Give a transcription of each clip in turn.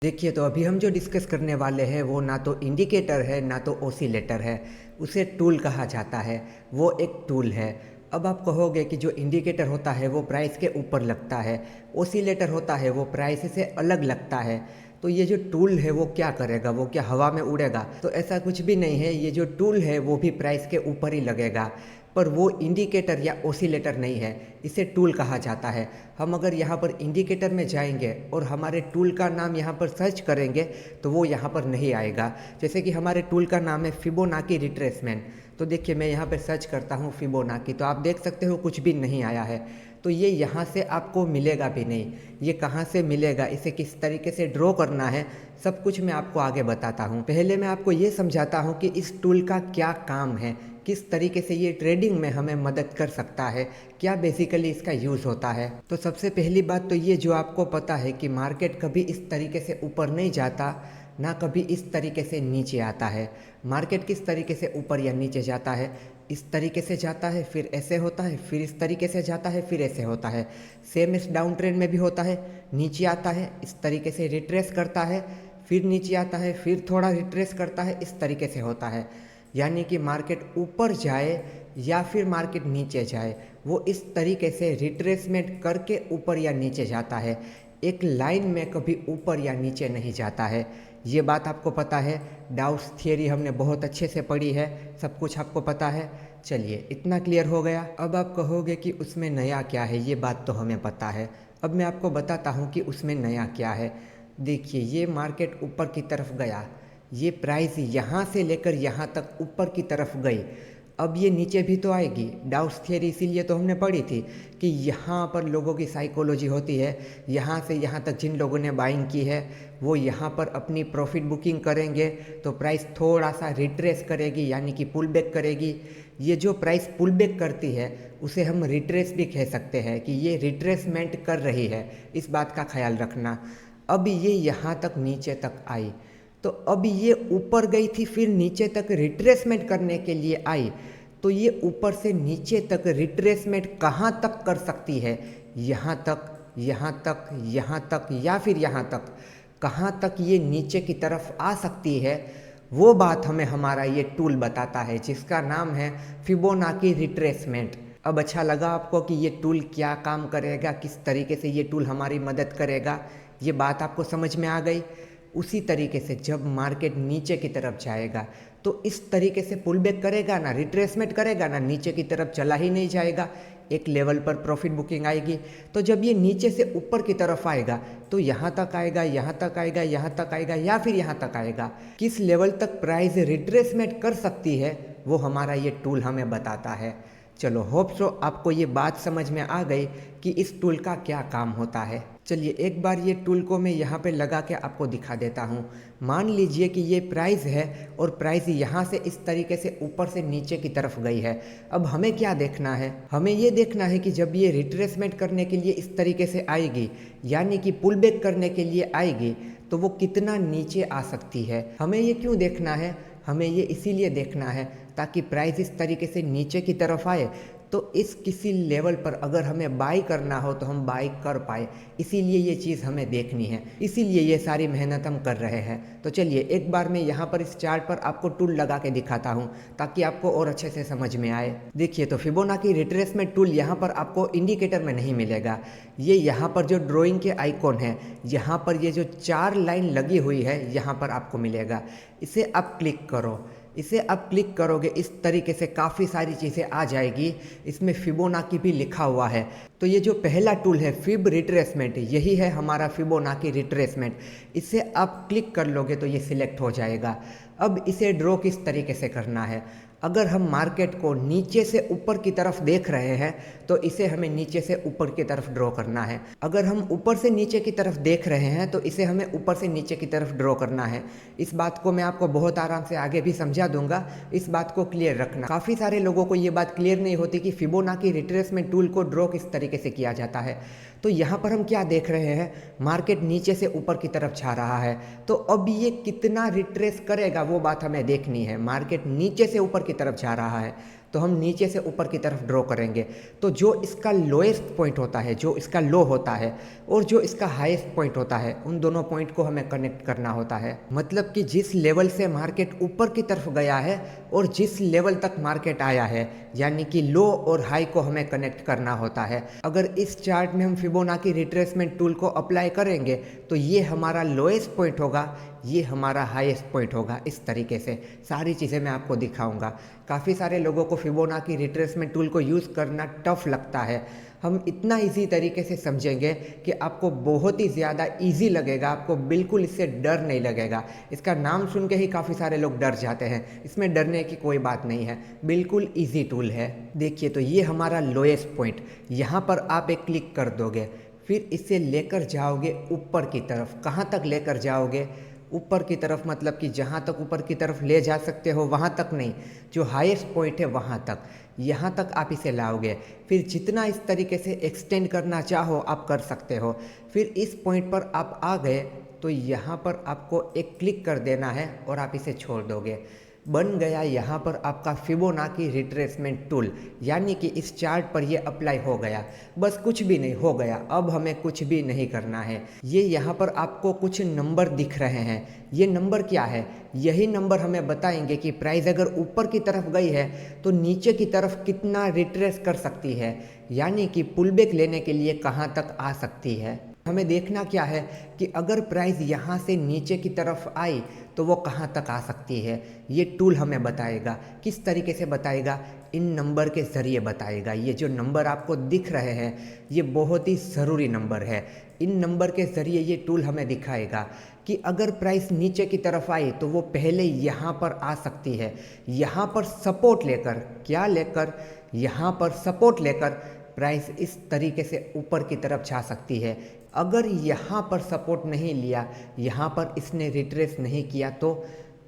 देखिए, तो अभी हम जो डिस्कस करने वाले हैं वो ना तो इंडिकेटर है ना तो ओसिलेटर है। उसे टूल कहा जाता है। वो एक टूल है। अब आप कहोगे कि जो इंडिकेटर होता है वो प्राइस के ऊपर लगता है, ओसिलेटर होता है वो प्राइस से अलग लगता है। तो ये जो टूल है वो क्या करेगा? वो क्या हवा में उड़ेगा? तो ऐसा कुछ भी नहीं है। ये जो टूल है वो भी प्राइस के ऊपर ही लगेगा, पर वो इंडिकेटर या ओसिलेटर नहीं है। इसे टूल कहा जाता है। हम अगर यहाँ पर इंडिकेटर में जाएंगे और हमारे टूल का नाम यहाँ पर सर्च करेंगे तो वो यहाँ पर नहीं आएगा। जैसे कि हमारे टूल का नाम है फिबोनाकी रिट्रेसमेंट। तो देखिए, मैं यहाँ पर सर्च करता हूँ फिबोनाकी, तो आप देख सकते हो कुछ भी नहीं आया है। तो ये यहाँ से आपको मिलेगा भी नहीं। ये कहाँ से मिलेगा, इसे किस तरीके से ड्रॉ करना है, सब कुछ मैं आपको आगे बताता हूँ। पहले मैं आपको ये समझाता हूँ कि इस टूल का क्या काम है, किस तरीके से ये ट्रेडिंग में हमें मदद कर सकता है, क्या बेसिकली इसका यूज़ होता है। तो सबसे पहली बात तो ये जो आपको पता है कि मार्केट कभी इस तरीके से ऊपर नहीं जाता, ना कभी इस तरीके से नीचे आता है। मार्केट किस तरीके से ऊपर या नीचे जाता है? इस तरीके से जाता है, फिर ऐसे होता है, फिर इस तरीके से जाता है, फिर ऐसे होता है। सेम इस डाउन ट्रेंड में भी होता है। नीचे आता है, इस तरीके से रिट्रेस करता है, फिर नीचे आता है, फिर थोड़ा रिट्रेस करता है, इस तरीके से होता है। यानी कि मार्केट ऊपर जाए या फिर मार्केट नीचे जाए, वो इस तरीके से रिट्रेसमेंट करके ऊपर या नीचे जाता है। एक लाइन में कभी ऊपर या नीचे नहीं जाता है। ये बात आपको पता है। डाउट्स थियरी हमने बहुत अच्छे से पढ़ी है, सब कुछ आपको पता है। चलिए, इतना क्लियर हो गया। अब आप कहोगे कि उसमें नया क्या है, ये बात तो हमें पता है। अब मैं आपको बताता हूँ कि उसमें नया क्या है। देखिए, ये मार्केट ऊपर की तरफ गया, ये प्राइस यहाँ से लेकर यहाँ तक ऊपर की तरफ गई। अब ये नीचे भी तो आएगी। डाउट्स थियरी इसीलिए तो हमने पढ़ी थी कि यहाँ पर लोगों की साइकोलॉजी होती है। यहाँ से यहाँ तक जिन लोगों ने बाइंग की है वो यहाँ पर अपनी प्रॉफिट बुकिंग करेंगे, तो प्राइस थोड़ा सा रिट्रेस करेगी, यानी कि पुल बैक करेगी। ये जो प्राइस पुल बैक करती है उसे हम रिट्रेस भी कह सकते हैं कि ये रिट्रेसमेंट कर रही है। इस बात का ख्याल रखना। अब ये यहाँ तक नीचे तक आई, तो अब ये ऊपर गई थी, फिर नीचे तक रिट्रेसमेंट करने के लिए आई। तो ये ऊपर से नीचे तक रिट्रेसमेंट कहाँ तक कर सकती है? यहाँ तक, यहाँ तक, यहाँ तक, या फिर यहाँ तक। कहाँ तक ये नीचे की तरफ आ सकती है, वो बात हमें हमारा ये टूल बताता है, जिसका नाम है फिबोनाकी रिट्रेसमेंट। अब अच्छा लगा आपको कि ये टूल क्या काम करेगा, किस तरीके से ये टूल हमारी मदद करेगा? ये बात आपको समझ में आ गई। उसी तरीके से जब मार्केट नीचे की तरफ जाएगा तो इस तरीके से पुल बैक करेगा, ना रिट्रेसमेंट करेगा, ना नीचे की तरफ चला ही नहीं जाएगा। एक लेवल पर प्रॉफिट बुकिंग आएगी। तो जब ये नीचे से ऊपर की तरफ आएगा तो यहाँ तक आएगा, यहाँ तक आएगा, यहाँ तक आएगा, या फिर यहाँ तक आएगा। किस लेवल तक प्राइस रिट्रेसमेंट कर सकती है वो हमारा ये टूल हमें बताता है। चलो, होप सो आपको ये बात समझ में आ गई कि इस टूल का क्या काम होता है। चलिए, एक बार ये टूल को मैं यहाँ पे लगा के आपको दिखा देता हूँ। मान लीजिए कि ये प्राइस है और प्राइस यहाँ से इस तरीके से ऊपर से नीचे की तरफ गई है। अब हमें क्या देखना है? हमें ये देखना है कि जब ये रिट्रेसमेंट करने के लिए इस तरीके से आएगी, यानी कि पुल बैक करने के लिए आएगी, तो वो कितना नीचे आ सकती है। हमें ये क्यों देखना है? हमें ये इसीलिए देखना है ताकि प्राइस इस तरीके से नीचे की तरफ आए तो इस किसी लेवल पर अगर हमें बाई करना हो तो हम बाई कर पाए। इसीलिए ये चीज़ हमें देखनी है, इसीलिए ये सारी मेहनत हम कर रहे हैं। तो चलिए, एक बार मैं यहाँ पर इस चार्ट पर आपको टूल लगा के दिखाता हूँ ताकि आपको और अच्छे से समझ में आए। देखिए, तो फिबोनाकी रिट्रेसमेंट टूल यहाँ पर आपको इंडिकेटर में नहीं मिलेगा। ये यहाँ पर जो ड्राइंग के आइकॉन है, यहाँ पर ये जो 4 लाइन लगी हुई है, यहाँ पर आपको मिलेगा। इसे आप क्लिक करो। इसे आप क्लिक करोगे, इस तरीके से काफ़ी सारी चीज़ें आ जाएगी। इसमें फिबोनाकी भी लिखा हुआ है। तो ये जो पहला टूल है फिब रिट्रेसमेंट, यही है हमारा फिबोनाकी रिट्रेसमेंट। इसे आप क्लिक कर लोगे तो ये सिलेक्ट हो जाएगा। अब इसे ड्रॉ किस तरीके से करना है? अगर हम मार्केट को नीचे से ऊपर की तरफ देख रहे हैं तो इसे हमें नीचे से ऊपर की तरफ ड्रॉ करना है। अगर हम ऊपर से नीचे की तरफ देख रहे हैं तो इसे हमें ऊपर से नीचे की तरफ ड्रॉ करना है। इस बात को मैं आपको बहुत आराम से आगे भी समझा दूंगा, इस बात को क्लियर रखना। काफ़ी सारे लोगों को ये बात क्लियर नहीं होती कि फिबोनाकी रिट्रेसमेंट टूल को ड्रॉ किस तरीके से किया जाता है। तो यहाँ पर हम क्या देख रहे हैं? मार्केट नीचे से ऊपर की तरफ जा रहा है, तो अब ये कितना रिट्रेस करेगा वो बात हमें देखनी है। मार्केट नीचे से ऊपर की तरफ जा रहा है तो हम नीचे से ऊपर की तरफ ड्रॉ करेंगे। तो जो इसका लोएस्ट पॉइंट होता है, जो इसका लो होता है और जो इसका हाईएस्ट पॉइंट होता है, उन दोनों पॉइंट को हमें कनेक्ट करना होता है। मतलब कि जिस लेवल से मार्केट ऊपर की तरफ गया है और जिस लेवल तक मार्केट आया है, यानी कि लो और हाई को हमें कनेक्ट करना होता है। अगर इस चार्ट में हम फिबोनाची रिट्रेसमेंट टूल को अप्लाई करेंगे तो ये हमारा लोएस्ट पॉइंट होगा, ये हमारा हाईएस्ट पॉइंट होगा। इस तरीके से सारी चीज़ें मैं आपको दिखाऊंगा। काफ़ी सारे लोगों को फिबोनाची रिट्रेसमेंट टूल को यूज़ करना टफ लगता है। हम इतना इजी तरीके से समझेंगे कि आपको बहुत ही ज़्यादा इजी लगेगा, आपको बिल्कुल इससे डर नहीं लगेगा। इसका नाम सुन के ही काफ़ी सारे लोग डर जाते हैं, इसमें डरने की कोई बात नहीं है, बिल्कुल इजी टूल है। देखिए, तो ये हमारा लोएस्ट पॉइंट, यहाँ पर आप एक क्लिक कर दोगे, फिर इसे लेकर जाओगे ऊपर की तरफ। कहाँ तक लेकर जाओगे? ऊपर की तरफ, मतलब कि जहाँ तक ऊपर की तरफ ले जा सकते हो वहाँ तक नहीं, जो हाईएस्ट पॉइंट है वहाँ तक, यहाँ तक आप इसे लाओगे। फिर जितना इस तरीके से एक्सटेंड करना चाहो आप कर सकते हो। फिर इस पॉइंट पर आप आ गए तो यहाँ पर आपको एक क्लिक कर देना है और आप इसे छोड़ दोगे। बन गया यहाँ पर आपका फिबोनाची रिट्रेसमेंट टूल, यानी कि इस चार्ट पर ये अप्लाई हो गया। बस कुछ भी नहीं, हो गया। अब हमें कुछ भी नहीं करना है। ये यहाँ पर आपको कुछ नंबर दिख रहे हैं, ये नंबर क्या है? यही नंबर हमें बताएंगे कि प्राइस अगर ऊपर की तरफ गई है तो नीचे की तरफ कितना रिट्रेस कर सकती है, यानी कि पुलबैक लेने के लिए कहाँ तक आ सकती है। हमें देखना क्या है कि अगर प्राइस यहाँ से नीचे की तरफ आई तो वो कहाँ तक आ सकती है। ये टूल हमें बताएगा। किस तरीके से बताएगा? इन नंबर के ज़रिए बताएगा। ये जो नंबर आपको दिख रहे हैं ये बहुत ही ज़रूरी नंबर है। इन नंबर के ज़रिए ये टूल हमें दिखाएगा कि अगर प्राइस नीचे की तरफ आई तो वो पहले यहाँ पर आ सकती है, यहाँ पर सपोर्ट लेकर, क्या लेकर? यहाँ पर सपोर्ट लेकर प्राइस इस तरीके से ऊपर की तरफ जा सकती है। अगर यहाँ पर सपोर्ट नहीं लिया, यहाँ पर इसने रिट्रेस नहीं किया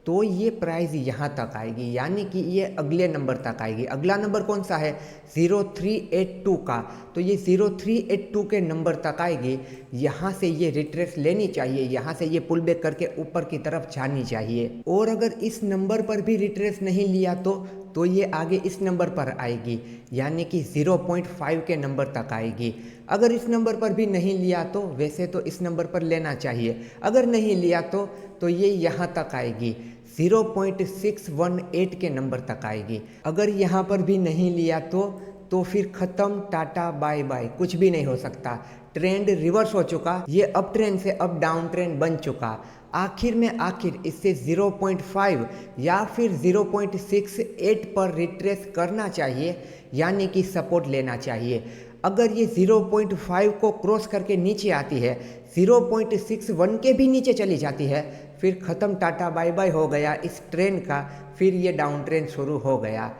तो ये प्राइस यहाँ तक आएगी, यानी कि ये अगले नंबर तक आएगी। अगला नंबर कौन सा है? 0382 का। तो ये 0382 के नंबर तक आएगी। यहाँ से ये रिट्रेस लेनी चाहिए, यहाँ से ये पुल बैक करके ऊपर की तरफ जानी चाहिए। और अगर इस नंबर पर भी रिट्रेस नहीं लिया तो ये आगे इस नंबर पर आएगी, यानी कि 0.5 के नंबर तक आएगी। अगर इस नंबर पर भी नहीं लिया तो वैसे तो इस नंबर पर लेना चाहिए, अगर नहीं लिया तो ये यहाँ तक आएगी, 0.618 के नंबर तक आएगी। अगर यहाँ पर भी नहीं लिया तो फिर ख़त्म, टाटा बाय बाय, कुछ भी नहीं हो सकता। ट्रेंड रिवर्स हो चुका, ये अप ट्रेंड से अब डाउन ट्रेंड बन चुका। आखिर इससे 0.5 या फिर 0.68 पर रिट्रेस करना चाहिए, यानी कि सपोर्ट लेना चाहिए। अगर ये 0.5 को क्रॉस करके नीचे आती है, 0.61 के भी नीचे चली जाती है, फिर ख़त्म, टाटा बाय बाय हो गया इस ट्रेंड का, फिर ये डाउन ट्रेंड शुरू हो गया।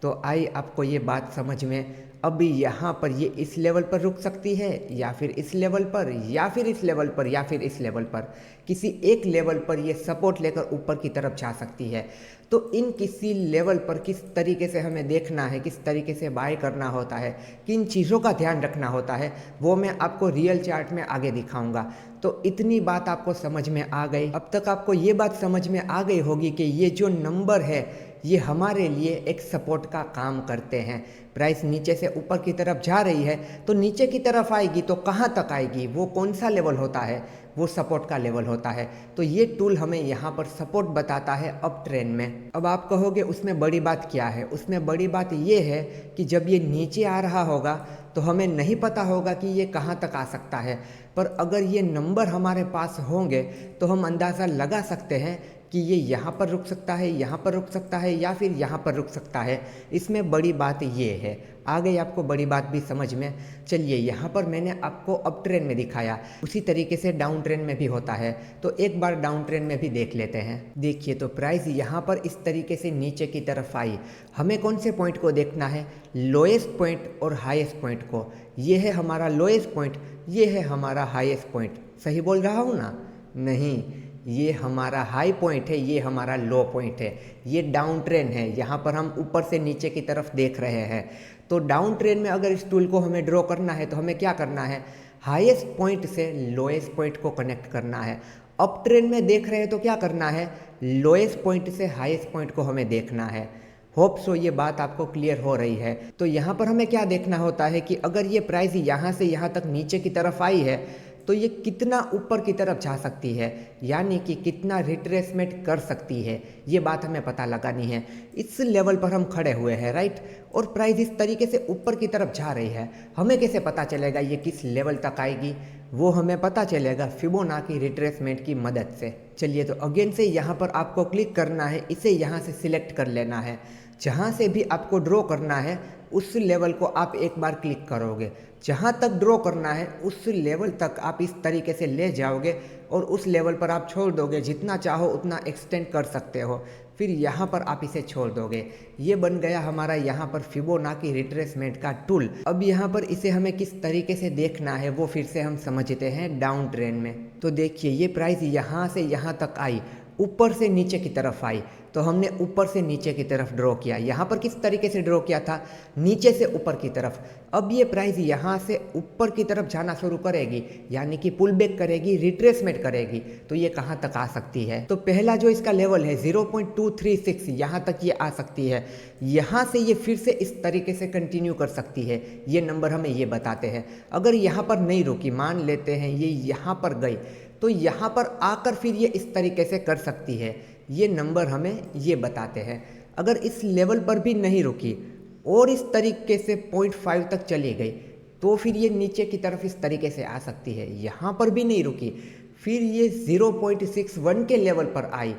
तो आई आपको ये बात समझ में? अभी यहाँ पर ये इस लेवल पर रुक सकती है, या फिर इस लेवल पर, या फिर इस लेवल पर, या फिर इस लेवल पर, किसी एक लेवल पर ये सपोर्ट लेकर ऊपर की तरफ जा सकती है। तो इन किसी लेवल पर किस तरीके से हमें देखना है, किस तरीके से बाय करना होता है, किन चीज़ों का ध्यान रखना होता है, वो मैं आपको रियल चार्ट में आगे दिखाऊंगा। तो इतनी बात आपको समझ में आ गई। अब तक आपको ये बात समझ में आ गई होगी कि ये जो नंबर है ये हमारे लिए एक सपोर्ट का काम करते हैं। प्राइस नीचे से ऊपर की तरफ जा रही है तो नीचे की तरफ आएगी तो कहाँ तक आएगी, वो कौन सा लेवल होता है? वो सपोर्ट का लेवल होता है। तो ये टूल हमें यहाँ पर सपोर्ट बताता है अप ट्रेंड में। अब आप कहोगे उसमें बड़ी बात क्या है? उसमें बड़ी बात ये है कि जब ये नीचे आ रहा होगा तो हमें नहीं पता होगा कि ये कहाँ तक आ सकता है, पर अगर ये नंबर हमारे पास होंगे तो हम अंदाज़ा लगा सकते हैं कि ये यहाँ पर रुक सकता है, यहाँ पर रुक सकता है, या फिर यहाँ पर रुक सकता है। इसमें बड़ी बात ये है। आ गई आपको बड़ी बात भी समझ में? चलिए, यहाँ पर मैंने आपको अप ट्रेंड में दिखाया, उसी तरीके से डाउन ट्रेंड में भी होता है। तो एक बार डाउन ट्रेंड में भी देख लेते हैं। देखिए, तो प्राइस यहाँ पर इस तरीके से नीचे की तरफ आई। हमें कौन से पॉइंट को देखना है? लोएस्ट पॉइंट और हाईएस्ट पॉइंट को। ये है हमारा लोएस्ट पॉइंट, ये है हमारा हाईएस्ट पॉइंट। सही बोल रहा हूँ ना? नहीं, ये हमारा हाई पॉइंट है, ये हमारा लो पॉइंट है। ये डाउन ट्रेंड है, यहाँ पर हम ऊपर से नीचे की तरफ देख रहे हैं। तो डाउन ट्रेंड में अगर इस टूल को हमें ड्रॉ करना है तो हमें क्या करना है? हाईएस्ट पॉइंट से लोएस्ट पॉइंट को कनेक्ट करना है। अप ट्रेंड में देख रहे हैं तो क्या करना है? लोएस्ट पॉइंट से हाईएस्ट पॉइंट को हमें देखना है। होप सो ये बात आपको क्लियर हो रही है। तो यहाँ पर हमें क्या देखना होता है कि अगर ये प्राइस यहाँ से यहाँ तक नीचे की तरफ आई है तो ये कितना ऊपर की तरफ जा सकती है, यानी कि कितना रिट्रेसमेंट कर सकती है, ये बात हमें पता लगानी है। इस लेवल पर हम खड़े हुए हैं, राइट, और प्राइस इस तरीके से ऊपर की तरफ जा रही है। हमें कैसे पता चलेगा ये किस लेवल तक आएगी? वो हमें पता चलेगा फिबोनाची रिट्रेसमेंट की मदद से। चलिए, तो अगेन से यहाँ पर आपको क्लिक करना है, इसे यहाँ से सिलेक्ट कर लेना है। जहाँ से भी आपको ड्रॉ करना है उस लेवल को आप एक बार क्लिक करोगे। जहाँ तक ड्रॉ करना है उस लेवल तक आप इस तरीके से ले जाओगे और उस लेवल पर आप छोड़ दोगे। जितना चाहो उतना एक्सटेंड कर सकते हो, फिर यहाँ पर आप इसे छोड़ दोगे। ये बन गया हमारा यहाँ पर फिबोनाची रिट्रेसमेंट का टूल। अब यहाँ पर इसे हमें किस तरीके से देखना है वो फिर से हम समझते हैं डाउन ट्रेंड में। तो देखिए, ये प्राइस यहाँ से यहाँ तक आई, ऊपर से नीचे की तरफ आई, तो हमने ऊपर से नीचे की तरफ ड्रॉ किया। यहाँ पर किस तरीके से ड्रॉ किया था? नीचे से ऊपर की तरफ। अब ये प्राइस यहाँ से ऊपर की तरफ जाना शुरू करेगी, यानी कि पुल बैक करेगी, रिट्रेसमेंट करेगी, तो ये कहाँ तक आ सकती है? तो पहला जो इसका लेवल है 0.236, यहाँ तक ये आ सकती है। यहाँ से ये फिर से इस तरीके से कंटिन्यू कर सकती है। ये नंबर हमें ये बताते हैं। अगर यहाँ पर नहीं रुकी, मान लेते हैं ये यहाँ पर गई, तो यहाँ पर आकर फिर ये इस तरीके से कर सकती है। ये नंबर हमें ये बताते हैं। अगर इस लेवल पर भी नहीं रुकी और इस तरीके से 0.5 तक चली गई तो फिर ये नीचे की तरफ इस तरीके से आ सकती है। यहाँ पर भी नहीं रुकी, फिर ये 0.61 के लेवल पर आई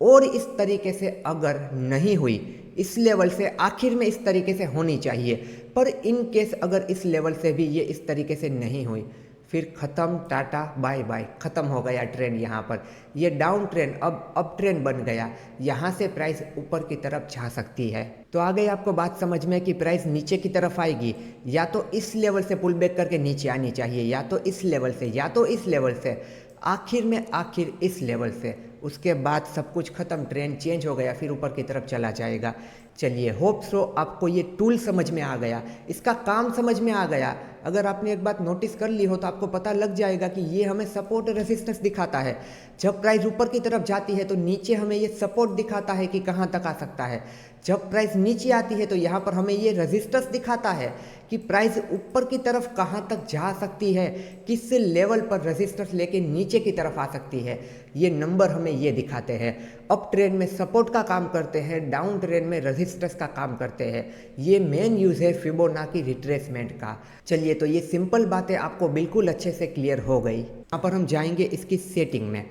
और इस तरीके से अगर नहीं हुई, इस लेवल से आखिर में इस तरीके से होनी चाहिए, पर इन केस अगर इस लेवल से भी ये इस तरीके से नहीं हुई, फिर ख़त्म, टाटा बाय बाय, ख़त्म हो गया ट्रेंड। यहाँ पर ये डाउन ट्रेंड अब अप ट्रेंड बन गया। यहाँ से प्राइस ऊपर की तरफ जा सकती है। तो आ गई आपको बात समझ में कि प्राइस नीचे की तरफ आएगी, या तो इस लेवल से पुल बैक करके नीचे आनी चाहिए, या तो इस लेवल से, या तो इस लेवल से, आखिर में आखिर इस लेवल से। उसके बाद सब कुछ ख़त्म, ट्रेंड चेंज हो गया, फिर ऊपर की तरफ चला जाएगा। चलिए, होप सो आपको ये टूल समझ में आ गया, इसका काम समझ में आ गया। अगर आपने एक बात नोटिस कर ली हो तो आपको पता लग जाएगा कि ये हमें सपोर्ट रेजिस्टेंस दिखाता है। जब प्राइस ऊपर की तरफ जाती है तो नीचे हमें ये सपोर्ट दिखाता है कि कहाँ तक आ सकता है। जब प्राइस नीचे आती है तो यहाँ पर हमें ये रेजिस्टेंस दिखाता है कि प्राइस ऊपर की तरफ कहाँ तक जा सकती है, किस लेवल पर रेजिस्टेंस लेके नीचे की तरफ आ सकती है। ये नंबर हमें ये दिखाते हैं। अप ट्रेंड में सपोर्ट का काम करते हैं, डाउन ट्रेंड में रेजिस्टेंस का काम करते हैं। ये मेन यूज़ है फिबोनाची रिट्रेसमेंट का। चलिए, तो ये सिंपल बातें आपको बिल्कुल अच्छे से क्लियर हो गई। यहाँ पर हम जाएंगे इसकी सेटिंग में।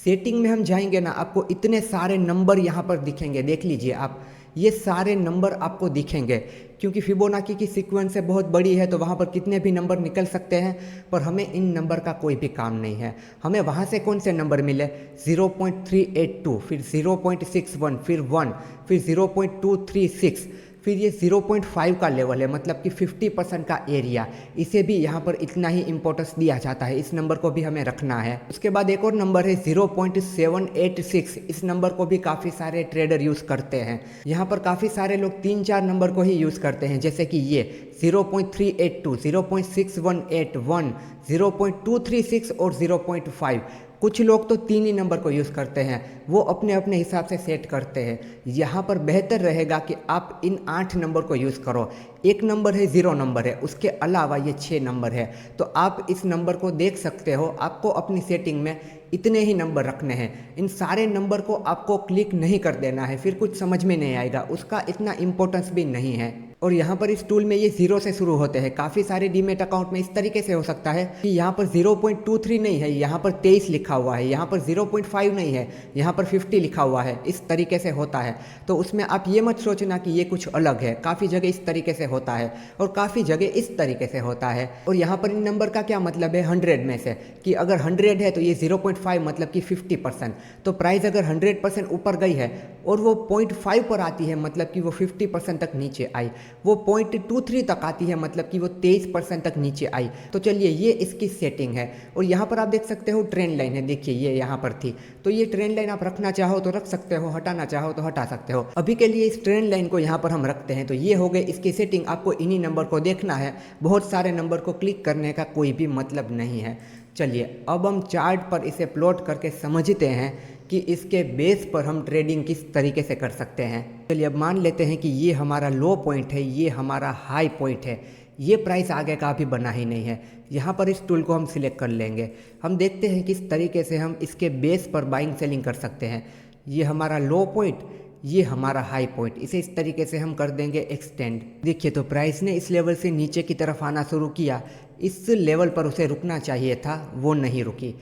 सेटिंग में हम जाएंगे ना, आपको इतने सारे नंबर यहाँ पर दिखेंगे। देख लीजिए आप, ये सारे नंबर आपको दिखेंगे, क्योंकि फिबोनाची की सीक्वेंस से बहुत बड़ी है तो वहाँ पर कितने भी नंबर निकल सकते हैं, पर हमें इन नंबर का कोई भी काम नहीं है। हमें वहाँ से कौन से नंबर मिले? 0.382, फिर 0.61, फिर 1, फिर 0.236, फिर ये 0.5 का लेवल है, मतलब कि 50% का एरिया। इसे भी यहाँ पर इतना ही इंपॉर्टेंस दिया जाता है, इस नंबर को भी हमें रखना है। उसके बाद एक और नंबर है 0.786, इस नंबर को भी काफ़ी सारे ट्रेडर यूज़ करते हैं। यहाँ पर काफ़ी सारे लोग 3-4 नंबर को ही यूज़ करते हैं, जैसे कि ये 0.382, 0.618, 1, 0.236 और 0.5। कुछ लोग तो 3 ही नंबर को यूज़ करते हैं, वो अपने अपने हिसाब से सेट करते हैं। यहाँ पर बेहतर रहेगा कि आप इन 8 नंबर को यूज़ करो। एक नंबर है 0 नंबर है, उसके अलावा ये 6 नंबर है, तो आप इस नंबर को देख सकते हो। आपको अपनी सेटिंग में इतने ही नंबर रखने हैं, इन सारे नंबर को आपको क्लिक नहीं कर देना है, फिर कुछ समझ में नहीं आएगा, उसका इतना इम्पोर्टेंस भी नहीं है। और यहाँ पर इस टूल में ये 0 से शुरू होते हैं। काफ़ी सारे डीमेट अकाउंट में इस तरीके से हो सकता है कि यहाँ पर 0.23 नहीं है, यहाँ पर 23 लिखा हुआ है, यहाँ पर 0.5 नहीं है, यहाँ पर 50 लिखा हुआ है, इस तरीके से होता है। तो उसमें आप ये मत सोचना कि ये कुछ अलग है, काफ़ी जगह इस तरीके से होता है और काफ़ी जगह इस तरीके से होता है। और यहाँ पर इन नंबर का क्या मतलब है? 100 में से, कि अगर 100 है तो ये 0.5 मतलब कि 50%। तो प्राइस अगर 100% ऊपर गई है और वो 0.5 पर आती है, मतलब कि वो 50% तक नीचे आई, वो 0.23 तक आती है, मतलब कि वो 23% तक नीचे आई। तो चलिए, ये इसकी सेटिंग है। और यहाँ पर आप देख सकते हो ट्रेंड लाइन है, देखिए ये यहाँ पर थी, तो ये ट्रेंड लाइन आप रखना चाहो तो रख सकते हो, हटाना चाहो तो हटा सकते हो। अभी के लिए इस ट्रेंड लाइन को यहाँ पर हम रखते हैं। तो ये हो गए इसकी सेटिंग। आपको इन्हीं नंबर को देखना है, बहुत सारे नंबर को क्लिक करने का कोई भी मतलब नहीं है। चलिए, अब हम चार्ट पर इसे प्लॉट करके समझते हैं कि इसके बेस पर हम ट्रेडिंग किस तरीके से कर सकते हैं। चलिए अब मान लेते हैं कि ये हमारा लो पॉइंट है, ये हमारा हाई पॉइंट है, ये प्राइस आगे का अभी बना ही नहीं है। यहाँ पर इस टूल को हम सिलेक्ट कर लेंगे। हम देखते हैं किस तरीके से हम इसके बेस पर बाइंग सेलिंग कर सकते हैं। ये हमारा लो पॉइंट, ये हमारा हाई पॉइंट, इसे इस तरीके से हम कर देंगे एक्सटेंड। देखिए तो प्राइस ने इस लेवल से नीचे की तरफ आना शुरू किया, इस लेवल पर उसे रुकना चाहिए था, वो नहीं रुकी।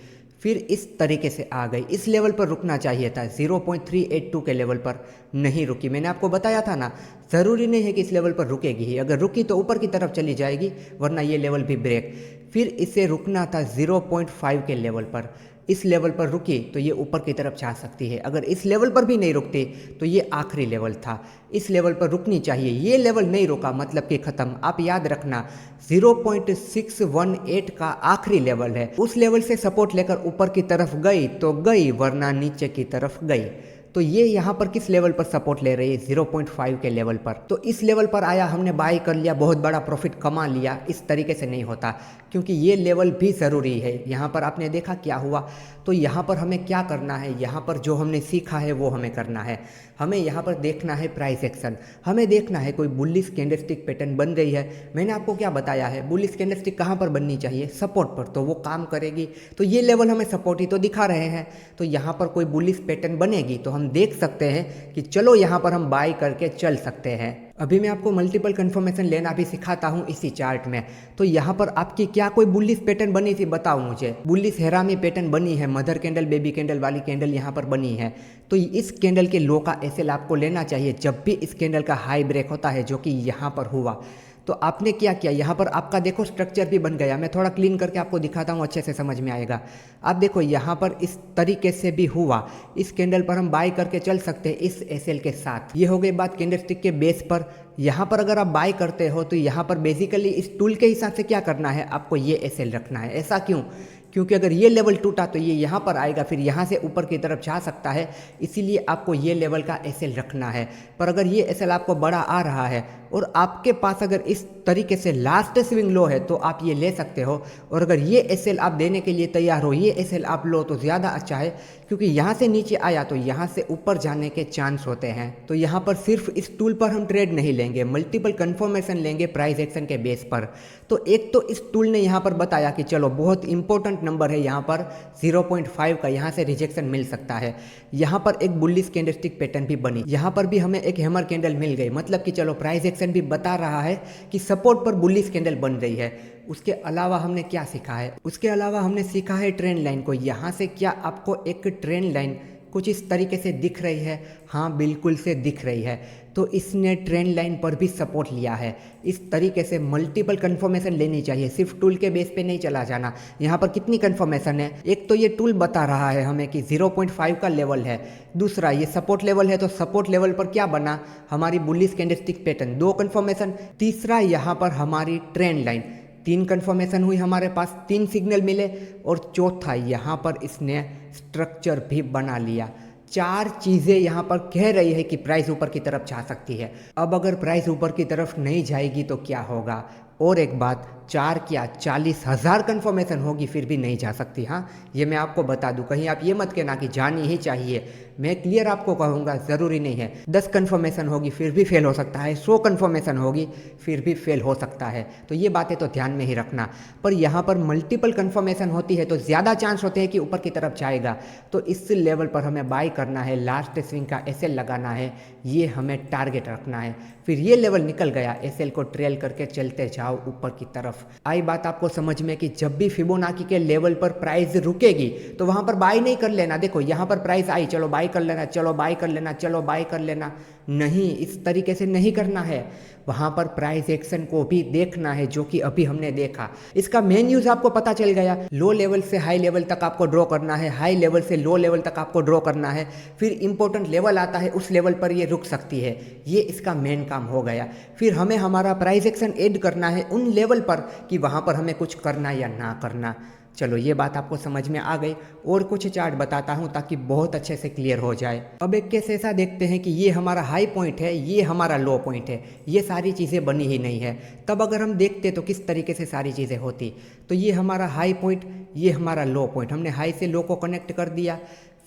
फिर इस तरीके से आ गई, इस लेवल पर रुकना चाहिए था, 0.382 के लेवल पर नहीं रुकी। मैंने आपको बताया था ना, ज़रूरी नहीं है कि इस लेवल पर रुकेगी ही, अगर रुकी तो ऊपर की तरफ चली जाएगी, वरना ये लेवल भी ब्रेक। फिर इसे रुकना था 0.5 के लेवल पर, इस लेवल पर रुकी तो ये ऊपर की तरफ जा सकती है। अगर इस लेवल पर भी नहीं रुकती तो ये आखिरी लेवल था, इस लेवल पर रुकनी चाहिए। ये लेवल नहीं रुका मतलब कि ख़त्म। आप याद रखना 0.618 का आखिरी लेवल है, उस लेवल से सपोर्ट लेकर ऊपर की तरफ गई तो गई, वरना नीचे की तरफ गई। तो ये यहाँ पर किस लेवल पर सपोर्ट ले रही है, 0.5 के लेवल पर। तो इस लेवल पर आया, हमने बाई कर लिया, बहुत बड़ा प्रॉफिट कमा लिया। इस तरीके से नहीं होता, क्योंकि ये लेवल भी ज़रूरी है। यहाँ पर आपने देखा क्या हुआ। तो यहाँ पर हमें क्या करना है, यहाँ पर जो हमने सीखा है वो हमें करना है। हमें यहाँ पर देखना है प्राइस एक्शन, हमें देखना है कोई बुलिश कैंडलस्टिक पैटर्न बन रही है। मैंने आपको क्या बताया है, बुलिश कैंडलस्टिक कहाँ पर बननी चाहिए, सपोर्ट पर, तो वो काम करेगी। तो ये लेवल हमें सपोर्ट ही तो दिखा रहे हैं, तो यहाँ पर कोई बुलिश पैटर्न बनेगी तो हम देख सकते हैं कि चलो यहाँ पर हम बाई करके चल सकते हैं। अभी मैं आपको मल्टीपल कंफर्मेशन लेना भी सिखाता हूँ इसी चार्ट में। तो यहाँ पर आपकी क्या कोई बुलिश पैटर्न बनी थी, बताओ मुझे। बुलिश हैरामी पैटर्न बनी है, मदर कैंडल बेबी कैंडल वाली कैंडल यहाँ पर बनी है। तो इस कैंडल के लो का एसएल आपको लेना चाहिए जब भी इस कैंडल का हाई ब्रेक होता है, जो कि यहाँ पर हुआ। तो आपने क्या किया, यहाँ पर आपका देखो स्ट्रक्चर भी बन गया। मैं थोड़ा क्लीन करके आपको दिखाता हूँ, अच्छे से समझ में आएगा। आप देखो यहाँ पर इस तरीके से भी हुआ, इस कैंडल पर हम बाई करके चल सकते हैं इस एसएल के साथ। ये हो गई बात कैंडलस्टिक के बेस पर। यहाँ पर अगर आप बाई करते हो तो यहाँ पर बेसिकली इस टूल के हिसाब से क्या करना है, आपको ये एसएल रखना है। ऐसा क्यों, क्योंकि अगर ये लेवल टूटा तो ये यहाँ पर आएगा, फिर यहाँ से ऊपर की तरफ जा सकता है, इसीलिए आपको ये लेवल का एसएल रखना है। पर अगर ये एसएल आपको बड़ा आ रहा है और आपके पास अगर इस तरीके से लास्ट स्विंग लो है तो आप ये ले सकते हो। और अगर ये एसएल आप देने के लिए तैयार हो, ये एसएल आप लो तो ज़्यादा अच्छा है, क्योंकि यहाँ से नीचे आया तो यहाँ से ऊपर जाने के चांस होते हैं। तो यहाँ पर सिर्फ इस टूल पर हम ट्रेड नहीं लेंगे, मल्टीपल कंफर्मेशन लेंगे प्राइस एक्शन के बेस पर। तो एक तो इस टूल ने यहाँ पर बताया कि चलो बहुत इंपॉर्टेंट नंबर है यहाँ पर 0.5 का, यहाँ से रिजेक्शन मिल सकता है। यहाँ पर एक बुलिश कैंडलस्टिक पैटर्न भी बनी, यहाँ पर भी हमें एक हैमर कैंडल मिल गई, मतलब कि चलो प्राइस एक्शन भी बता रहा है कि सपोर्ट पर बुलिश कैंडल बन रही है। उसके अलावा हमने क्या सीखा है, उसके अलावा हमने सीखा है ट्रेंड लाइन को। यहाँ से क्या आपको एक ट्रेंड लाइन कुछ इस तरीके से दिख रही है, हाँ बिल्कुल से दिख रही है। तो इसने ट्रेंड लाइन पर भी सपोर्ट लिया है। इस तरीके से मल्टीपल कंफर्मेशन लेनी चाहिए, सिर्फ टूल के बेस पे नहीं चला जाना। यहाँ पर कितनी कंफर्मेशन है, एक तो ये टूल बता रहा है हमें कि 0.5 का लेवल है, दूसरा ये सपोर्ट लेवल है, तो सपोर्ट लेवल पर क्या बना, हमारी बुलिश कैंडलस्टिक पैटर्न, 2 कंफर्मेशन। तीसरा यहाँ पर हमारी ट्रेंड लाइन, 3 कंफर्मेशन हुई हमारे पास, 3 सिग्नल मिले। और चौथा यहाँ पर इसने स्ट्रक्चर भी बना लिया। 4 चीज़ें यहाँ पर कह रही है कि प्राइस ऊपर की तरफ जा सकती है। अब अगर प्राइस ऊपर की तरफ नहीं जाएगी तो क्या होगा। और एक बात, 4 क्या 40,000 कन्फर्मेशन होगी फिर भी नहीं जा सकती। हाँ ये मैं आपको बता दूं, कहीं आप ये मत कहना कि जानी ही चाहिए। मैं क्लियर आपको कहूँगा, ज़रूरी नहीं है 10 कन्फर्मेशन होगी फिर भी फेल हो सकता है, 100 कन्फर्मेशन होगी फिर भी फेल हो सकता है। तो ये बातें तो ध्यान में ही रखना। पर यहाँ पर मल्टीपल कन्फर्मेशन होती है तो ज़्यादा चांस होते हैं कि ऊपर की तरफ जाएगा। तो इस लेवल पर हमें बाई करना है, लास्ट स्विंग का एसएल लगाना है, ये हमें टारगेट रखना है। फिर ये लेवल निकल गया, एसएल को ट्रेल करके चलते जाओ ऊपर की तरफ। आई बात आपको समझ में कि जब भी फिबोनाची के लेवल पर प्राइस रुकेगी तो वहां पर बाई नहीं कर लेना। देखो यहाँ पर प्राइस आई, चलो बाई कर लेना, चलो बाई कर लेना, चलो बाई कर लेना, नहीं, इस तरीके से नहीं करना है। वहां पर प्राइस एक्शन को भी देखना है, जो कि अभी हमने देखा। इसका मेन यूज आपको पता चल गया, लो लेवल से हाई लेवल तक आपको ड्रॉ करना है, हाई लेवल से लो लेवल तक आपको ड्रॉ करना है। फिर इंपॉर्टेंट लेवल आता है, उस लेवल पर ये रुक सकती है, ये इसका मेन काम हो गया। फिर हमें हमारा प्राइस एक्शन ऐड करना है उन लेवल पर कि वहां पर हमें कुछ करना या ना करना। चलो ये बात आपको समझ में आ गई। और कुछ चार्ट बताता हूं ताकि बहुत अच्छे से क्लियर हो जाए। अब एक केस ऐसा देखते हैं कि ये हमारा हाई पॉइंट है, ये हमारा लो पॉइंट है, ये सारी चीज़ें बनी ही नहीं है। तब अगर हम देखते तो किस तरीके से सारी चीज़ें होती। तो ये हमारा हाई पॉइंट, ये हमारा लो पॉइंट, हमने हाई से लो को कनेक्ट कर दिया।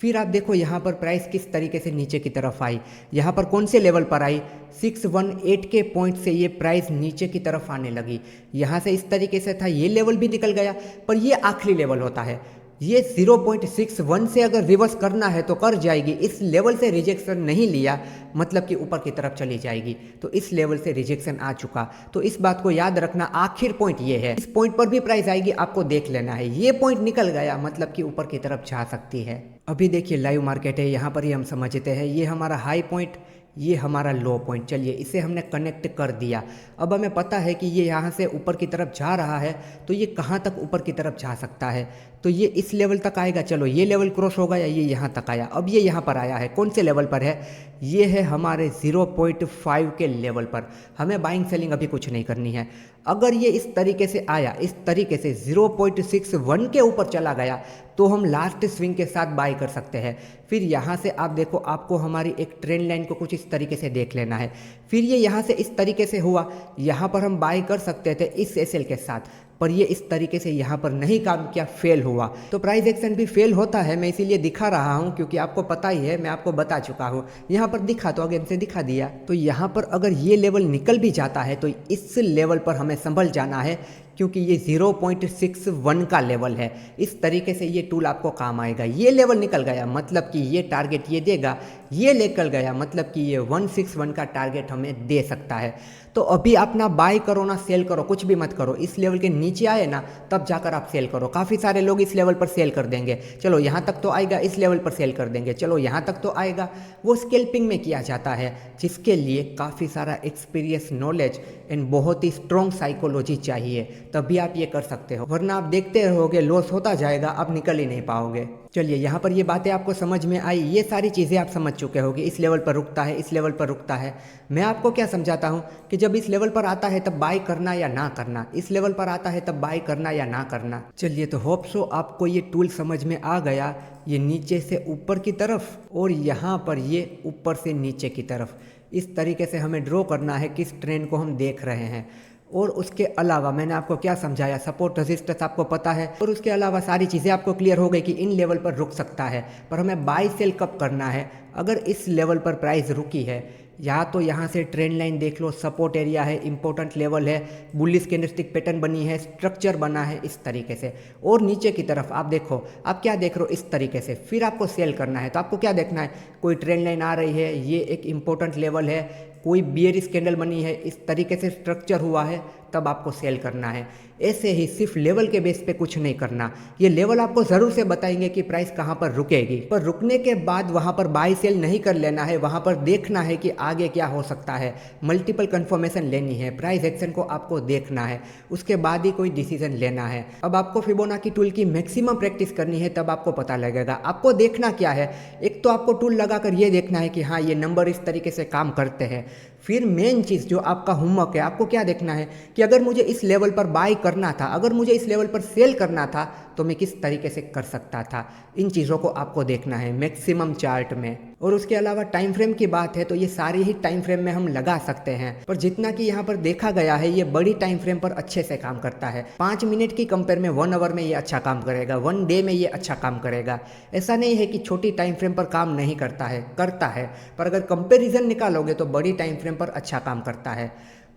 फिर आप देखो यहाँ पर प्राइस किस तरीके से नीचे की तरफ आई, यहाँ पर कौन से लेवल पर आई, 618 के पॉइंट से ये प्राइस नीचे की तरफ आने लगी। यहाँ से इस तरीके से था, ये लेवल भी निकल गया, पर ये आखिरी लेवल होता है। ये 0.61 से अगर रिवर्स करना है तो कर जाएगी, इस लेवल से रिजेक्शन नहीं लिया मतलब कि ऊपर की तरफ चली जाएगी। तो इस लेवल से रिजेक्शन आ चुका, तो इस बात को याद रखना। आखिर पॉइंट ये है, इस पॉइंट पर भी प्राइस आएगी, आपको देख लेना है। ये पॉइंट निकल गया मतलब कि ऊपर की तरफ जा सकती है। अभी देखिए लाइव मार्केट है, यहाँ पर ही हम समझते हैं ये हमारा हाई पॉइंट, ये हमारा लो पॉइंट। चलिए इसे हमने कनेक्ट कर दिया। अब हमें पता है कि ये यहाँ से ऊपर की तरफ जा रहा है, तो ये कहाँ तक ऊपर की तरफ जा सकता है, तो ये इस लेवल तक आएगा। चलो ये लेवल क्रॉस हो गया, ये यहाँ तक आया। अब ये यहाँ पर आया है, कौन से लेवल पर है, ये है हमारे 0.5 के लेवल पर। हमें बाइंग सेलिंग अभी कुछ नहीं करनी है। अगर ये इस तरीके से आया, इस तरीके से 0.61 के ऊपर चला गया, तो हम लास्ट स्विंग के साथ बाय कर सकते हैं। फिर यहाँ से आप देखो, आपको हमारी एक ट्रेंड लाइन को कुछ इस तरीके से देख लेना है। फिर ये यहाँ से इस तरीके से हुआ, यहाँ पर हम बाय कर सकते थे इस एसएल के साथ, पर ये इस तरीके से यहाँ पर नहीं काम किया, फेल हुआ। तो प्राइस एक्शन भी फेल होता है, मैं इसीलिए दिखा रहा हूँ क्योंकि आपको पता ही है, मैं आपको बता चुका हूँ। यहाँ पर दिखा तो अगेन से दिखा दिया। तो यहाँ पर अगर ये लेवल निकल भी जाता है तो इस लेवल पर हमें संभल जाना है, क्योंकि ये 0.61 का लेवल है। इस तरीके से ये टूल आपको काम आएगा। ये लेवल निकल गया मतलब कि ये टारगेट ये देगा, ये निकल गया मतलब कि ये 161 का टारगेट हमें दे सकता है। तो अभी अपना बाय करो ना सेल करो, कुछ भी मत करो। इस लेवल के नीचे आए ना तब जाकर आप सेल करो। काफ़ी सारे लोग इस लेवल पर सेल कर देंगे, चलो यहाँ तक तो आएगा, इस लेवल पर सेल कर देंगे, चलो यहाँ तक तो आएगा। वो स्कैल्पिंग में किया जाता है, जिसके लिए काफ़ी सारा एक्सपीरियंस, नॉलेज एंड बहुत ही स्ट्रॉन्ग साइकोलॉजी चाहिए, तभी आप ये कर सकते हो। वरना आप देखते रहोगे, लॉस होता जाएगा, आप निकल ही नहीं पाओगे। चलिए यहाँ पर ये बातें आपको समझ में आई, ये सारी चीज़ें आप समझ चुके होगे। इस लेवल पर रुकता है, इस लेवल पर रुकता है। मैं आपको क्या समझाता हूँ कि जब इस लेवल पर आता है तब बाय करना या ना करना, इस लेवल पर आता है तब बाय करना या ना करना। चलिए तो होप सो आपको ये टूल समझ में आ गया। ये नीचे से ऊपर की तरफ और यहाँ पर ये ऊपर से नीचे की तरफ, इस तरीके से हमें ड्रॉ करना है किस ट्रेंड को हम देख रहे हैं। और उसके अलावा मैंने आपको क्या समझाया, सपोर्ट रेजिस्टेंस आपको पता है, और उसके अलावा सारी चीज़ें आपको क्लियर हो गई कि इन लेवल पर रुक सकता है, पर हमें बाय सेल कब करना है। अगर इस लेवल पर प्राइस रुकी है, या तो यहाँ से ट्रेंड लाइन देख लो, सपोर्ट एरिया है, इंपॉर्टेंट लेवल है, बुलिश कैंडलस्टिक पैटर्न बनी है, स्ट्रक्चर बना है इस तरीके से, और नीचे की तरफ आप देखो, आप क्या देख रहे हो इस तरीके से, फिर आपको सेल करना है। तो आपको क्या देखना है, कोई ट्रेंड लाइन आ रही है, ये एक इंपॉर्टेंट लेवल है, कोई बियरिश कैंडल बनी है, इस तरीके से स्ट्रक्चर हुआ है, तब आपको सेल करना है। ऐसे ही सिर्फ लेवल के बेस पे कुछ नहीं करना। ये लेवल आपको ज़रूर से बताएंगे कि प्राइस कहाँ पर रुकेगी, पर रुकने के बाद वहाँ पर बाय सेल नहीं कर लेना है, वहाँ पर देखना है कि आगे क्या हो सकता है, मल्टीपल कंफर्मेशन लेनी है, प्राइस एक्शन को आपको देखना है, उसके बाद ही कोई डिसीजन लेना है। अब आपको फिबोनाची टूल की मैक्सिमम प्रैक्टिस करनी है, तब आपको पता लगेगा। आपको देखना क्या है, एक तो आपको टूल लगाकर ये देखना है कि हाँ ये नंबर इस तरीके से काम करते हैं। फिर मेन चीज़ जो आपका होमवर्क है, आपको क्या देखना है कि अगर मुझे इस लेवल पर बाय करना था, अगर मुझे इस लेवल पर सेल करना था, तो मैं किस तरीके से कर सकता था। इन चीज़ों को आपको देखना है मैक्सिमम चार्ट में। और उसके अलावा टाइम फ्रेम की बात है तो ये सारी ही टाइम फ्रेम में हम लगा सकते हैं, पर जितना कि यहाँ पर देखा गया है ये बड़ी टाइम फ्रेम पर अच्छे से काम करता है। 5 मिनट की कंपेयर में 1 आवर में ये अच्छा काम करेगा, 1 डे में ये अच्छा काम करेगा। ऐसा नहीं है कि छोटी टाइम फ्रेम पर काम नहीं करता है, करता है, पर अगर कंपेरिजन निकालोगे तो बड़ी टाइम फ्रेम पर अच्छा काम करता है।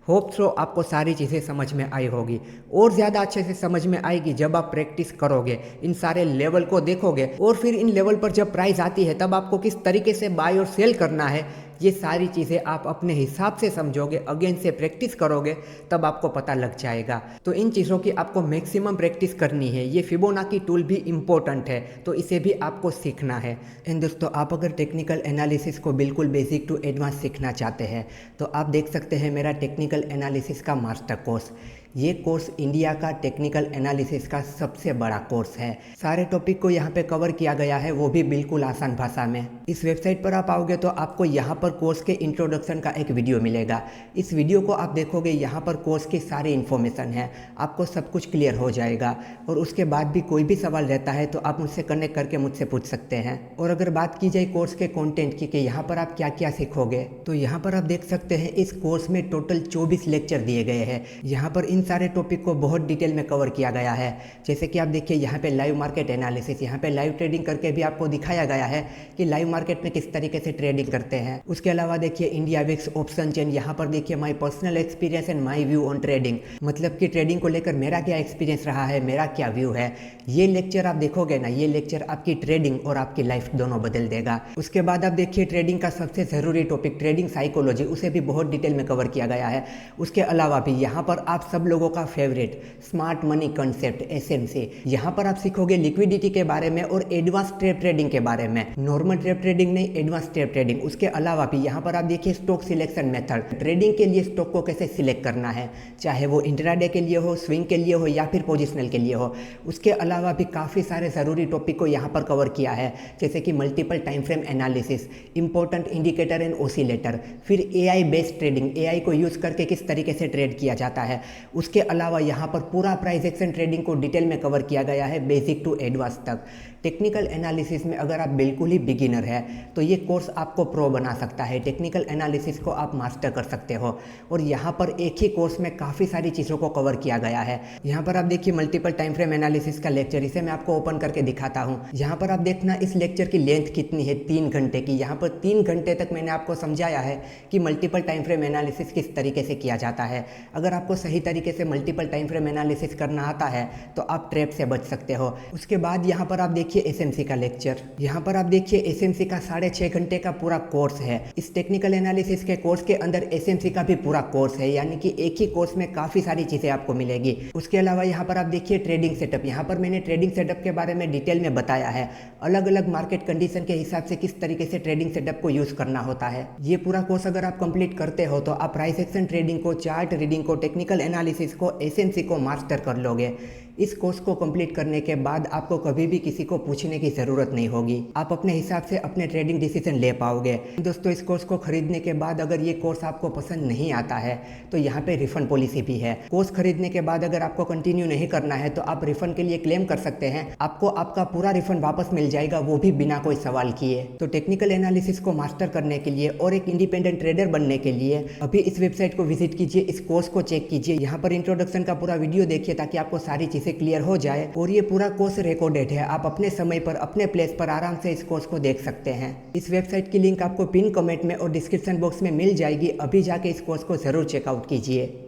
होप सो आपको सारी चीज़ें समझ में आई होगी, और ज़्यादा अच्छे से समझ में आएगी जब आप प्रैक्टिस करोगे, इन सारे लेवल को देखोगे, और फिर इन लेवल पर जब प्राइस आती है तब आपको किस तरीके से बाय और सेल करना है, ये सारी चीज़ें आप अपने हिसाब से समझोगे, अगेन से प्रैक्टिस करोगे, तब आपको पता लग जाएगा। तो इन चीज़ों की आपको मैक्सिमम प्रैक्टिस करनी है। ये फिबोनाची टूल भी इम्पोर्टेंट है, तो इसे भी आपको सीखना है। एंड दोस्तों, आप अगर टेक्निकल एनालिसिस को बिल्कुल बेसिक टू एडवांस सीखना चाहते हैं तो आप देख सकते हैं मेरा टेक्निकल एनालिसिस का मास्टर कोर्स। ये कोर्स इंडिया का टेक्निकल एनालिसिस का सबसे बड़ा कोर्स है। सारे टॉपिक को यहाँ पे कवर किया गया है, वो भी बिल्कुल आसान भाषा में। इस वेबसाइट पर आप आओगे तो आपको यहाँ पर कोर्स के इंट्रोडक्शन का एक वीडियो मिलेगा। इस वीडियो को आप देखोगे, यहाँ पर कोर्स की सारी इन्फॉर्मेशन है, आपको सब कुछ क्लियर हो जाएगा। और उसके बाद भी कोई भी सवाल रहता है तो आप मुझसे कनेक्ट करके मुझसे पूछ सकते हैं। और अगर बात की जाए कोर्स के कॉन्टेंट की कि यहाँ पर आप क्या क्या सीखोगे, तो यहाँ पर आप देख सकते हैं इस कोर्स में टोटल 24 लेक्चर दिए गए हैं। यहाँ पर इन सारे टॉपिक को बहुत डिटेल में कवर किया गया है। जैसे कि आप देखिए यहाँ पे लाइव मार्केट एनालिसिस, यहाँ पे लाइव ट्रेडिंग करके भी आपको दिखाया गया है कि लाइव मार्केट में किस तरीके से ट्रेडिंग करते हैं। उसके अलावा देखिए इंडिया विक्स ऑप्शन चेन, यहाँ पर देखिए my personal experience and my view on trading, मतलब कि ट्रेडिंग को लेकर मेरा क्या एक्सपीरियंस रहा है, मेरा क्या व्यू है। ये लेक्चर आप देखोगे ना, ये लेक्चर आपकी ट्रेडिंग और आपकी लाइफ दोनों बदल देगा। उसके बाद आप देखिए ट्रेडिंग का सबसे ज़रूरी टॉपिक ट्रेडिंग साइकोलॉजी, उसे भी बहुत डिटेल में कवर किया गया है। उसके अलावा भी यहाँ पर आप सब लोगों का favourite smart money concept SMC, यहाँ पर आप सीखोगे लिक्विडिटी के बारे में और एडवांस ट्रेडिंग के बारे में। नॉर्मल ट्रेडिंग नहीं, एडवांस ट्रेडिंग। उसके अलावा भी यहाँ पर आप देखिए स्टॉक सिलेक्शन मेथड, ट्रेडिंग के लिए स्टॉक को कैसे सिलेक्ट करना है, चाहे वो इंट्राडे के लिए हो, स्विंग के लिए हो या फिर पोजिशनल के लिए हो। उसके अलावा भी काफ़ी सारे ज़रूरी टॉपिक को यहाँ पर कवर किया है, जैसे कि multiple time frame analysis, important indicator and oscillator, फिर एआई बेस्ड ट्रेडिंग, एआई को यूज़ करके किस तरीके से ट्रेड किया जाता है। उसके अलावा यहाँ पर पूरा प्राइस एक्शन ट्रेडिंग को डिटेल में कवर किया गया है, बेसिक टू एडवांस तक। टेक्निकल एनालिसिस में अगर आप बिल्कुल ही बिगिनर है तो ये कोर्स आपको प्रो बना सकता है। टेक्निकल एनालिसिस को आप मास्टर कर सकते हो और यहाँ पर एक ही कोर्स में काफ़ी सारी चीज़ों को कवर किया गया है। यहाँ पर आप देखिए मल्टीपल टाइम फ्रेम एनालिसिस का लेक्चर, इसे मैं आपको ओपन करके दिखाता हूँ। यहाँ पर आप देखना इस लेक्चर की लेंथ कितनी है, 3 घंटे की। यहाँ पर 3 घंटे तक मैंने आपको समझाया है कि मल्टीपल टाइम फ्रेम एनालिसिस किस तरीके से किया जाता है। अगर आपको सही तरीके से मल्टीपल टाइम फ्रेम एनालिसिस करना आता है तो आप ट्रैप से बच सकते हो। उसके बाद यहाँ पर आप देखिए एसएमसी का लेक्चर, यहाँ पर आप देखिए एसएमसी का 6.5 घंटे का पूरा कोर्स है। इस टेक्निकल एनालिसिस के कोर्स के अंदर एसएमसी का भी पूरा कोर्स है, यानी कि एक ही कोर्स में काफ़ी सारी चीज़ें आपको मिलेगी। उसके अलावा यहाँ पर आप देखिए ट्रेडिंग सेटअप, यहाँ पर मैंने ट्रेडिंग सेटअप के बारे में डिटेल में बताया है, अलग अलग मार्केट कंडीशन के हिसाब से किस तरीके से ट्रेडिंग सेटअप को यूज़ करना होता है। ये पूरा कोर्स अगर आप कंप्लीट करते हो तो आप प्राइस एक्शन ट्रेडिंग को, चार्ट रीडिंग को, टेक्निकल एनालिसिस को, एसएमसी को मास्टर कर लोगे। इस कोर्स को कंप्लीट करने के बाद आपको कभी भी किसी को पूछने की ज़रूरत नहीं होगी, आप अपने हिसाब से अपने ट्रेडिंग डिसीजन ले पाओगे। दोस्तों इस कोर्स को खरीदने के बाद अगर ये कोर्स आपको पसंद नहीं आता है तो यहाँ पे रिफंड पॉलिसी भी है। कोर्स खरीदने के बाद अगर आपको कंटिन्यू नहीं करना है तो आप रिफंड के लिए क्लेम कर सकते हैं, आपको आपका पूरा रिफंड वापस मिल जाएगा, वो भी बिना कोई सवाल किए। तो टेक्निकल एनालिसिस को मास्टर करने के लिए और एक इंडिपेंडेंट ट्रेडर बनने के लिए अभी इस वेबसाइट को विजिट कीजिए, इस कोर्स को चेक कीजिए। यहाँ पर इंट्रोडक्शन का पूरा वीडियो देखिए ताकि आपको सारी चीज़ें क्लियर हो जाए। और ये पूरा कोर्स रिकॉर्डेड है, आप अपने समय पर अपने प्लेस पर आराम से इस कोर्स को देख सकते हैं। इस वेबसाइट की लिंक आपको पिन कमेंट में और डिस्क्रिप्शन बॉक्स में मिल जाएगी, अभी जाके इस कोर्स को ज़रूर चेकआउट कीजिए।